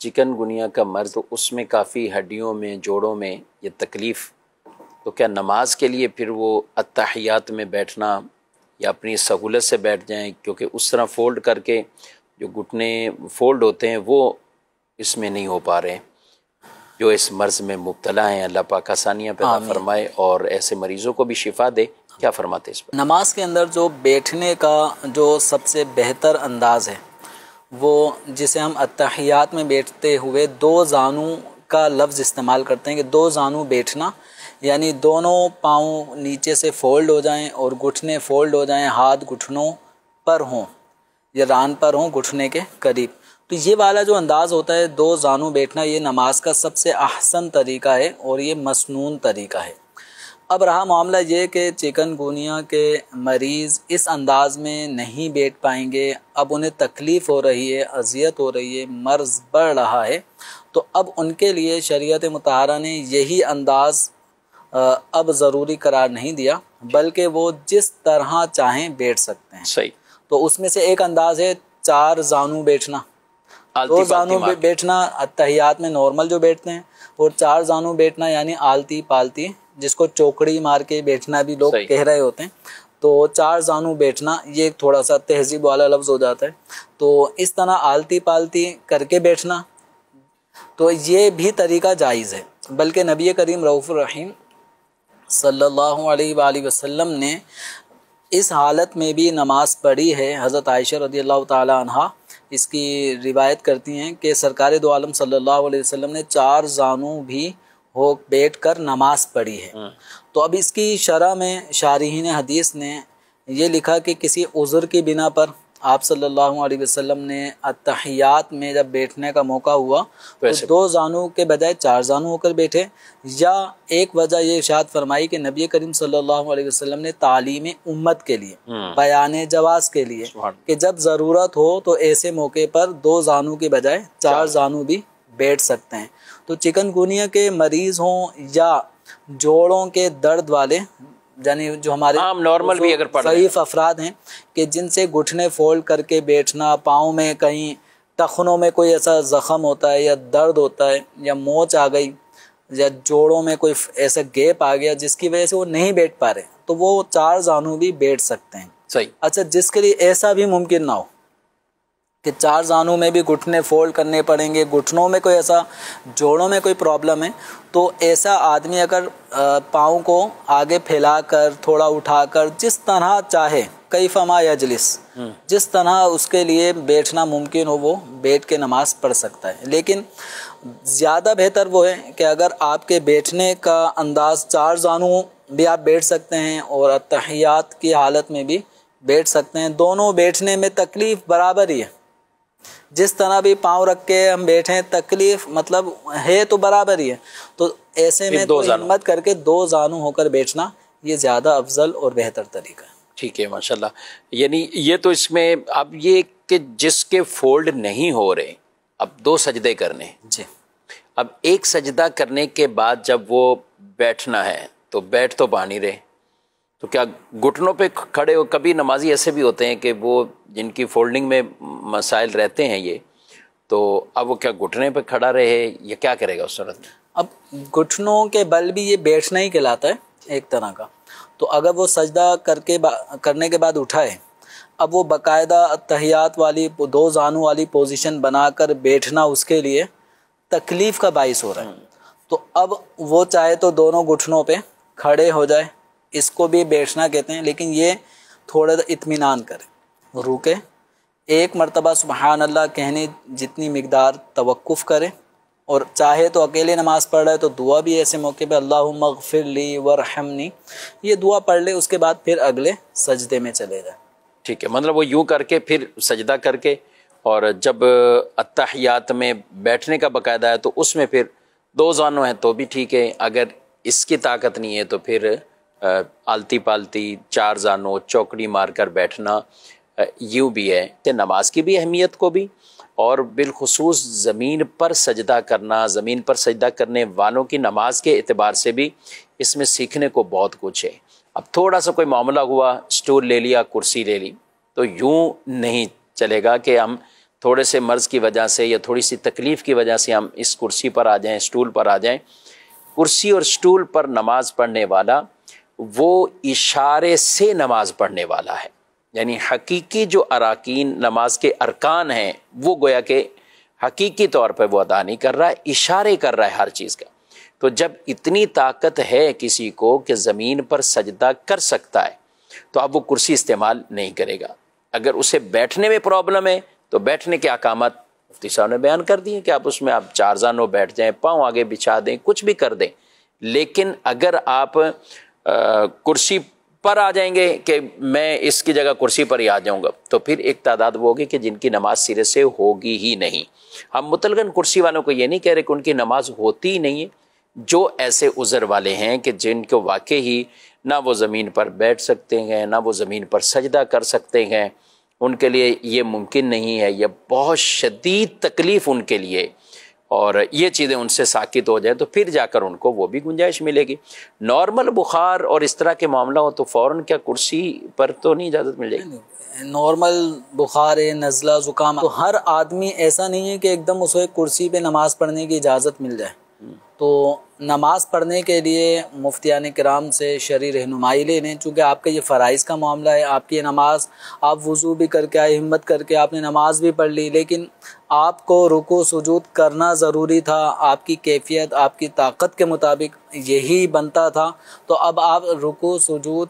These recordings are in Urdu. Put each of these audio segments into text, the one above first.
چکن گنیا کا مرض، تو اس میں کافی ہڈیوں میں، جوڑوں میں یہ تکلیف، تو کیا نماز کے لیے پھر وہ اتحیات میں بیٹھنا یا اپنی سہولت سے بیٹھ جائیں، کیونکہ اس طرح فولڈ کر کے جو گھٹنے فولڈ ہوتے ہیں وہ اس میں نہیں ہو پا رہے ہیں، جو اس مرض میں مبتلا ہیں، اللہ پاک آسانیاں پیدا فرمائے اور ایسے مریضوں کو بھی شفا دے، کیا فرماتے اس پر؟ نماز کے اندر جو بیٹھنے کا جو سب سے بہتر انداز ہے وہ جسے ہم اتحیات میں بیٹھتے ہوئے دو زانوں کا لفظ استعمال کرتے ہیں کہ دو زانوں بیٹھنا، یعنی دونوں پاؤں نیچے سے فولڈ ہو جائیں اور گھٹنے فولڈ ہو جائیں، ہاتھ گھٹنوں پر ہوں یا ران پر ہوں گھٹنے کے قریب. تو یہ والا جو انداز ہوتا ہے دو زانوں بیٹھنا، یہ نماز کا سب سے احسن طریقہ ہے اور یہ مسنون طریقہ ہے. اب رہا معاملہ یہ کہ چکن گونیا کے مریض اس انداز میں نہیں بیٹھ پائیں گے، اب انہیں تکلیف ہو رہی ہے، اذیت ہو رہی ہے، مرض بڑھ رہا ہے، تو اب ان کے لیے شریعت مطہرہ نے یہی انداز اب ضروری قرار نہیں دیا، بلکہ وہ جس طرح چاہیں بیٹھ سکتے ہیں. صحیح. تو اس میں سے ایک انداز ہے 4 زانوں بیٹھنا، 2 زانوں بیٹھنا اتحیات میں نارمل جو بیٹھتے ہیں، اور 4 زانوں بیٹھنا یعنی آلتی پالتی، جس کو چوکڑی مار کے بیٹھنا بھی لوگ کہہ رہے ہوتے ہیں. تو 4 زانوں بیٹھنا یہ تھوڑا سا تہذیب والا لفظ ہو جاتا ہے، تو اس طرح آلتی پالتی کر کے بیٹھنا، تو یہ بھی طریقہ جائز ہے. بلکہ نبی کریم رؤوف الرحیم صلی اللہ علیہ وآلہ وسلم نے اس حالت میں بھی نماز پڑھی ہے. حضرت عائشہ رضی اللہ تعالی عنہا اس کی روایت کرتی ہیں کہ سرکار دو عالم صلی اللہ علیہ وسلم نے 4 زانوں بھی ہو بیٹھ کر نماز پڑھی ہے. تو اب اس کی شرح میں شارحین حدیث نے یہ لکھا کہ کسی عذر کی بنا پر آپ صلی اللہ علیہ وسلم نے اتحیات میں جب بیٹھنے کا موقع ہوا تو 2 زانوں کے بجائے 4 زانوں ہو کر بیٹھے، یا ایک وجہ یہ ارشاد فرمائی کہ نبی کریم صلی اللہ علیہ وسلم نے تعلیم امت کے لیے، بیان جواز کے لیے کہ جب ضرورت ہو تو ایسے موقع پر 2 زانوں کے بجائے 4 زانوں بھی بیٹھ سکتے ہیں. تو چکن گونیا کے مریض ہوں یا جوڑوں کے درد والے، یعنی جو ہمارے نارمل بھی اگر ضعیف افراد ہیں کہ جن سے گھٹنے فولڈ کر کے بیٹھنا، پاؤں میں کہیں ٹخنوں میں کوئی ایسا زخم ہوتا ہے یا درد ہوتا ہے یا موچ آ گئی یا جوڑوں میں کوئی ایسا گیپ آ گیا جس کی وجہ سے وہ نہیں بیٹھ پا رہے، تو وہ 4 زانوں بھی بیٹھ سکتے ہیں. صحیح. اچھا، جس کے لیے ایسا بھی ممکن نہ ہو کہ 4 زانوں میں بھی گھٹنے فولڈ کرنے پڑیں گے، گھٹنوں میں کوئی ایسا، جوڑوں میں کوئی پرابلم ہے، تو ایسا آدمی اگر پاؤں کو آگے پھیلا کر تھوڑا اٹھا کر جس طرح چاہے، کیفما یجلس، جس طرح اس کے لیے بیٹھنا ممکن ہو وہ بیٹھ کے نماز پڑھ سکتا ہے. لیکن زیادہ بہتر وہ ہے کہ اگر آپ کے بیٹھنے کا انداز 4 زانوں بھی آپ بیٹھ سکتے ہیں اور اتحیات کی حالت میں بھی بیٹھ سکتے ہیں، دونوں بیٹھنے میں تکلیف برابر ہی ہے. جس طرح بھی پاؤں رکھ کے ہم بیٹھیں تکلیف مطلب ہے تو برابر ہی ہے. تو ایسے میں تو ہمت کر کے 2 زانوں ہو کر بیٹھنا یہ زیادہ افضل اور بہتر طریقہ ہے. ٹھیک ہے، ماشاءاللہ. یعنی یہ تو اس میں اب یہ کہ جس کے فولڈ نہیں ہو رہے، اب 2 سجدے کرنے، جی، اب ایک سجدہ کرنے کے بعد جب وہ بیٹھنا ہے تو بیٹھ تو پا نہیں رہے، تو کیا گھٹنوں پہ کھڑے ہو؟ کبھی نمازی ایسے بھی ہوتے ہیں کہ وہ جن کی فولڈنگ میں مسائل رہتے ہیں یہ، تو اب وہ کیا گھٹنے پہ کھڑا رہے یا کیا کرے گا اس صورت میں؟ اب گھٹنوں کے بل بھی یہ بیٹھنا ہی کہلاتا ہے ایک طرح کا. تو اگر وہ سجدہ کرنے کے بعد اٹھائے، اب وہ باقاعدہ اتحیات والی 2 زانوں والی پوزیشن بنا کر بیٹھنا اس کے لیے تکلیف کا باعث ہو رہا ہے. تو اب وہ چاہے تو دونوں گھٹنوں پہ کھڑے ہو جائے، اس کو بھی بیٹھنا کہتے ہیں، لیکن یہ تھوڑا اطمینان کرے، رکے، ایک مرتبہ سبحان اللہ کہنے جتنی مقدار توقف کرے، اور چاہے تو اکیلے نماز پڑھ رہے تو دعا بھی ایسے موقع پہ اللہم اغفر لی ورحمنی، یہ دعا پڑھ لے، اس کے بعد پھر اگلے سجدے میں چلے جائے. ٹھیک ہے، مطلب وہ یوں کر کے پھر سجدہ کر کے، اور جب اتحیات میں بیٹھنے کا باقاعدہ ہے تو اس میں پھر 2 زانوں ہیں تو بھی ٹھیک ہے، اگر اس کی طاقت نہیں ہے تو پھر آلتی پالتی 4 زانوں چوکڑی مار کر بیٹھنا یوں بھی ہے. کہ نماز کی بھی اہمیت کو بھی، اور بالخصوص زمین پر سجدہ کرنا، زمین پر سجدہ کرنے والوں کی نماز کے اعتبار سے بھی اس میں سیکھنے کو بہت کچھ ہے. اب تھوڑا سا کوئی معاملہ ہوا، سٹول لے لیا، کرسی لے لی، تو یوں نہیں چلے گا کہ ہم تھوڑے سے مرض کی وجہ سے یا تھوڑی سی تکلیف کی وجہ سے ہم اس کرسی پر آ جائیں، اسٹول پر آ جائیں، کرسی اور اسٹول پر نماز پڑھنے والا وہ اشارے سے نماز پڑھنے والا ہے، یعنی حقیقی جو اراکین نماز کے ارکان ہیں وہ گویا کہ حقیقی طور پہ وہ ادا نہیں کر رہا ہے، اشارے کر رہا ہے ہر چیز کا۔ تو جب اتنی طاقت ہے کسی کو کہ زمین پر سجدہ کر سکتا ہے تو اب وہ کرسی استعمال نہیں کرے گا۔ اگر اسے بیٹھنے میں پرابلم ہے تو بیٹھنے کے احکامات مفتی صاحب نے بیان کر دیے کہ آپ اس میں آپ 4 زانوں بیٹھ جائیں، پاؤں آگے بچھا دیں، کچھ بھی کر دیں۔ لیکن اگر آپ کرسی پر آ جائیں گے کہ میں اس کی جگہ کرسی پر ہی آ جاؤں گا تو پھر ایک تعداد وہ ہوگی کہ جن کی نماز سرے سے ہوگی ہی نہیں۔ ہم مطلقاً کرسی والوں کو یہ نہیں کہہ رہے کہ ان کی نماز ہوتی ہی نہیں ہے، جو ایسے عذر والے ہیں کہ جن کو واقعی ہی نہ وہ زمین پر بیٹھ سکتے ہیں نہ وہ زمین پر سجدہ کر سکتے ہیں، ان کے لیے یہ ممکن نہیں ہے، یہ بہت شدید تکلیف ان کے لیے، اور یہ چیزیں ان سے ساکت ہو جائیں تو پھر جا کر ان کو وہ بھی گنجائش ملے گی۔ نارمل بخار اور اس طرح کے معاملہ ہو تو فوراً کیا کرسی پر تو نہیں اجازت مل جائے گی؟ نارمل بخار ہے، نزلہ زکام، تو ہر آدمی ایسا نہیں ہے کہ ایک دم اسے کرسی پہ نماز پڑھنے کی اجازت مل جائے۔ تو نماز پڑھنے کے لیے مفتیان کرام سے شرعی رہنمائی لینے، چونکہ آپ کا یہ فرائض کا معاملہ ہے، آپ کی یہ نماز آپ وضو بھی کر کے آئے، ہمت کر کے آپ نے نماز بھی پڑھ لی، لیکن آپ کو رکوع سجود کرنا ضروری تھا، آپ کی کیفیت آپ کی طاقت کے مطابق یہی بنتا تھا، تو اب آپ رکوع سجود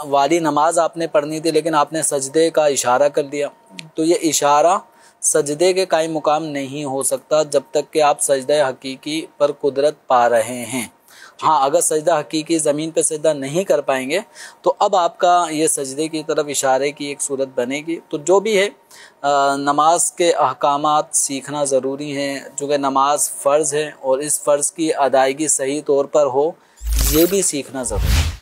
والی نماز آپ نے پڑھنی تھی لیکن آپ نے سجدے کا اشارہ کر دیا، تو یہ اشارہ سجدے کے قائم مقام نہیں ہو سکتا جب تک کہ آپ سجدہ حقیقی پر قدرت پا رہے ہیں۔ ہاں، اگر سجدہ حقیقی زمین پہ سجدہ نہیں کر پائیں گے تو اب آپ کا یہ سجدے کی طرف اشارے کی ایک صورت بنے گی۔ تو جو بھی ہے نماز کے احکامات سیکھنا ضروری ہیں، چونکہ نماز فرض ہے اور اس فرض کی ادائیگی صحیح طور پر ہو یہ بھی سیکھنا ضروری ہے۔